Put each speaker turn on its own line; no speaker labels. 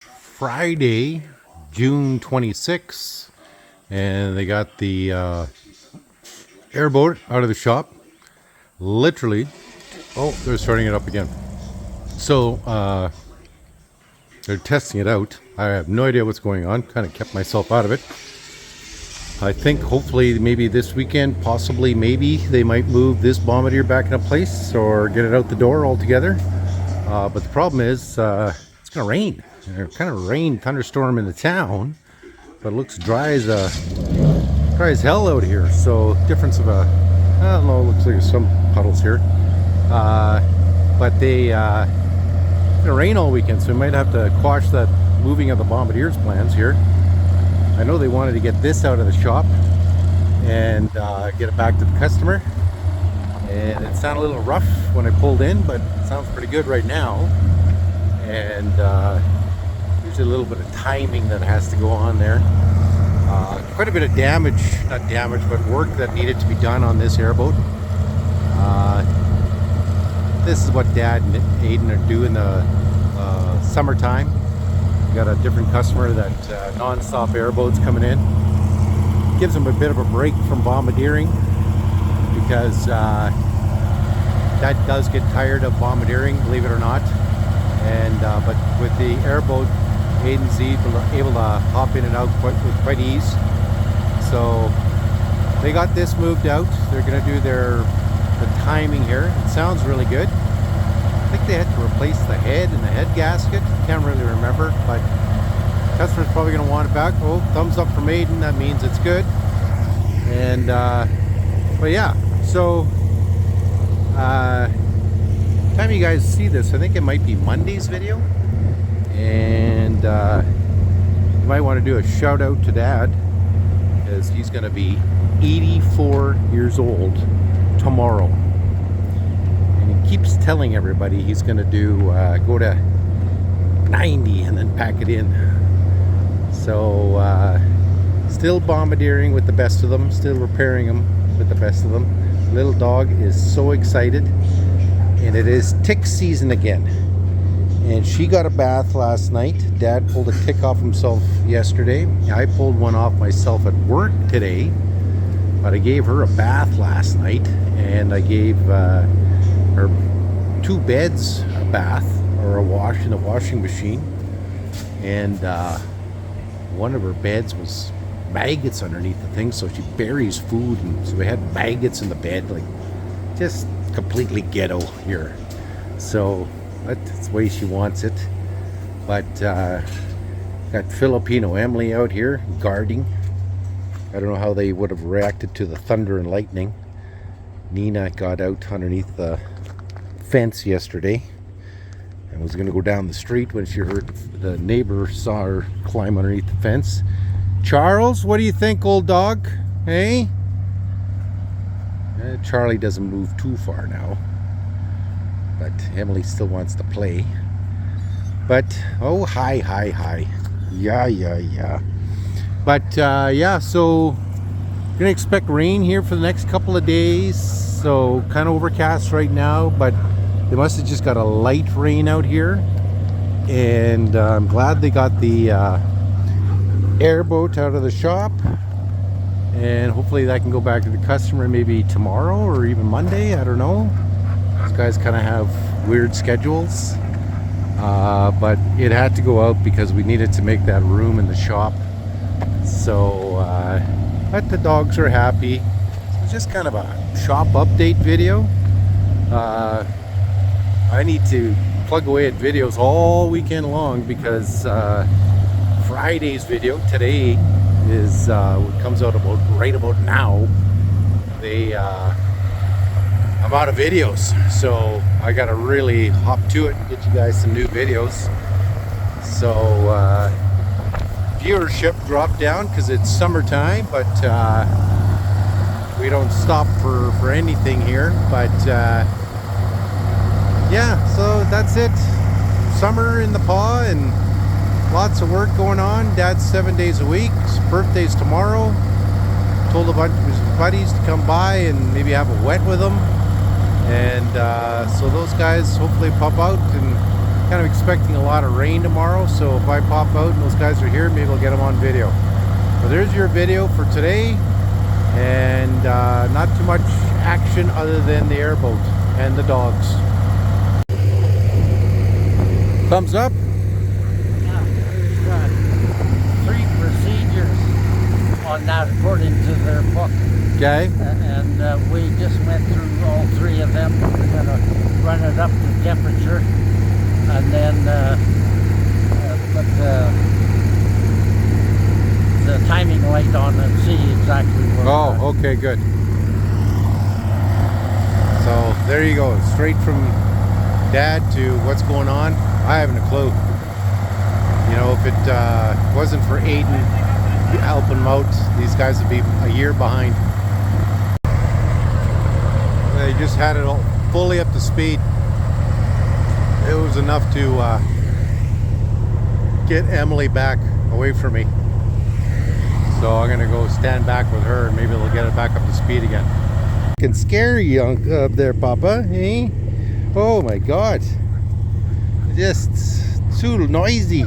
Friday, June 26th, and they got the airboat out of the shop. Literally, oh, they're starting it up again. So they're testing it out. I have no idea what's going on. Kind of kept myself out of it. I think hopefully maybe this weekend, possibly maybe they might move this Bombardier back into place or get it out the door altogether. But the problem is it's going to rain. There's kind of rain thunderstorm in the town, but it looks dry as hell out here. So difference of I don't know, looks like there's some puddles here. But it's going to rain all weekend, so we might have to quash that moving of the Bombardier's plans here. I know they wanted to get this out of the shop and get it back to the customer. And it sounded a little rough when I pulled in, but it sounds pretty good right now. And there's a little bit of timing that has to go on there. Quite a bit of damage, not damage, but work that needed to be done on this airboat. This is what Dad and Aidan are doing the summertime. We got a different customer that non-stop airboats coming in. Gives them a bit of a break from bombardiering because that does get tired of bombardiering, believe it or not. And but with the airboat, Aidan's able to hop in and out with quite ease. So they got this moved out. They're going to do the timing here. It sounds really good. I think they had to replace the head and the head gasket. Can't really remember, but customer's probably going to want it back. Oh, thumbs up from Aidan. That means it's good. And but yeah, so time you guys see this, I think it might be Monday's video, and you might want to do a shout out to Dad because he's going to be 84 years old tomorrow, and he keeps telling everybody he's going to do go to 90 and then pack it in. So still bombardiering with the best of them, still repairing them with the best of them. Little dog is so excited. And it is tick season again. And she got a bath last night. Dad pulled a tick off himself yesterday. I pulled one off myself at work today. But I gave her a bath last night. And I gave her 2 beds a bath or a wash in the washing machine. And one of her beds was maggots underneath the thing. So she buries food. And so we had maggots in the bed. Like, just completely ghetto here. So that's the way she wants it. But got Filipino Emily out here guarding. I don't know how they would have reacted to the thunder and lightning. Nina got out underneath the fence yesterday and was going to go down the street when she heard the neighbor saw her climb underneath the fence. Charles, what do you think, old dog? Hey? Charlie doesn't move too far now, but Emily still wants to play. But oh, hi. Yeah. But yeah, so gonna expect rain here for the next couple of days. So kind of overcast right now, but they must have just got a light rain out here. And I'm glad they got the airboat out of the shop. And hopefully that can go back to the customer maybe tomorrow or even Monday. I don't know. These guys kind of have weird schedules. But it had to go out because we needed to make that room in the shop. So, but the dogs are happy. It's just kind of a shop update video. I need to plug away at videos all weekend long because Friday's video today is what comes out right about now. I'm out of videos, so I gotta really hop to it and get you guys some new videos. So viewership dropped down because it's summertime, but we don't stop for anything here. But yeah, so that's it. Summer in the paw and lots of work going on. Dad's 7 days a week. His birthday's tomorrow. Told a bunch of his buddies to come by and maybe have a wet with him. And so those guys hopefully pop out and kind of expecting a lot of rain tomorrow, so if I pop out and those guys are here, maybe I'll get them on video. But there's your video for today, and not too much action other than the airboat and the dogs. Thumbs up.
Yeah, there's 3 procedures on that according to their book.
Okay.
And we just went through all 3 of them. We're going to run it up to temperature and then put the timing light on and see exactly where we're at.
Okay, good. So there you go, straight from Dad to what's going on. I haven't a clue. You know, if it wasn't for Aidan helping them out, these guys would be a year behind. They just had it all fully up to speed. It was enough to get Emily back away from me. So I'm gonna go stand back with her and maybe they'll get it back up to speed again. Fucking scary up there, Papa, eh? Oh my God. Just too noisy.